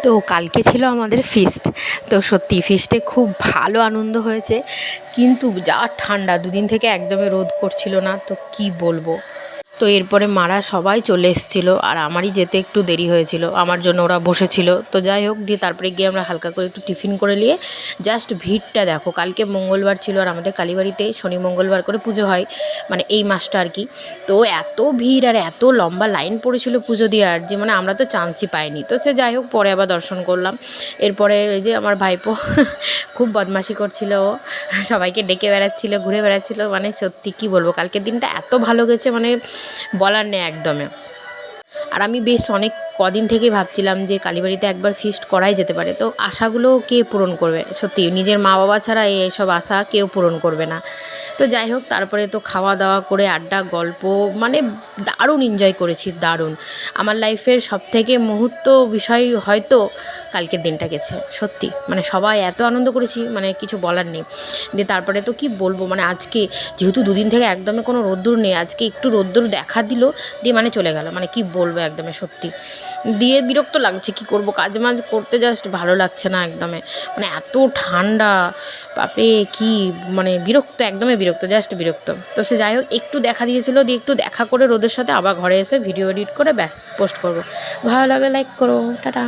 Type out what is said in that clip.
তো কালকে ছিল আমাদের ফিস্ট। তো সত্যি ফিস্টে খুব ভালো আনন্দ হয়েছে, কিন্তু যা ঠান্ডা, দুদিন থেকে একদমই রোদ করছিল না, তো কি বলবো। তো এরপরে মারা সবাই চলে এসেছিলো, আর আমারই যেতে একটু দেরি হয়েছিল, আমার জন্য ওরা বসেছিল। তো যাই হোক, দিয়ে তারপরে গিয়ে আমরা হালকা করে একটু টিফিন করে নিয়ে জাস্ট ভিড়টা দেখো। কালকে মঙ্গলবার ছিল, আর আমাদের কালীবাড়িতে শনি মঙ্গলবার করে পুজো হয়, মানে এই মাসটা আর কি। তো এত ভিড় আর এত লম্বা লাইন পড়েছিল পুজো দেওয়ার, যে মানে আমরা তো চান্সই পাইনি। তো সে যাই হোক, পরে আবার দর্শন করলাম। এরপরে এই যে আমার ভাইপো খুব বদমাশি করছিল, ও সবাইকে ডেকে বেড়াচ্ছিল, ঘুরে বেড়াচ্ছিল। মানে সত্যি কি বলবো, কালকের দিনটা এত ভালো গেছে, মানে বলার নেই একদমই। আর আমি বেশ অনেক কদিন থেকেই ভাবছিলাম যে কালীবাড়িতে একবার ফিস্ট করাই যেতে পারে। তো আশাগুলো কে পূরণ করবে, সত্যি নিজের মা বাবা ছাড়া এইসব আশা কেউ পূরণ করবে না। তো যাই হোক, তারপরে তো খাওয়া দাওয়া করে আড্ডা গল্প, মানে দারুণ এনজয় করেছি, দারুণ। আমার লাইফের সবথেকে মুহূর্ত বিষয় হয়তো কালকের দিনটা গেছে, সত্যি। মানে সবাই এত আনন্দ করেছি, মানে কিছু বলার নেই। দিয়ে তারপরে তো কি বলবো, মানে আজকে যেহেতু দুদিন থেকে একদমই কোনো রোদ্দুর নেই, আজকে একটু রোদ্দুর দেখা দিল, দিয়ে মানে চলে গেল। মানে কি বলবো, একদমই সত্যি। দিয়ে বিরক্ত লাগছে, কি করব, কাজ মাজ করতে জাস্ট ভালো লাগছে না একদমই। মানে এত ঠান্ডা, বাপরে কি, মানে বিরক্ত, একদমই বিরক্ত, জাস্ট বিরক্ত। তো সে যাই হোক, একটু দেখা দিয়েছিল, দিয়ে একটু দেখা করে রোদের সাথে আবার ঘরে এসে ভিডিও এডিট করে ব্যাস পোস্ট করব। ভালো লাগলে লাইক করো, টাটা।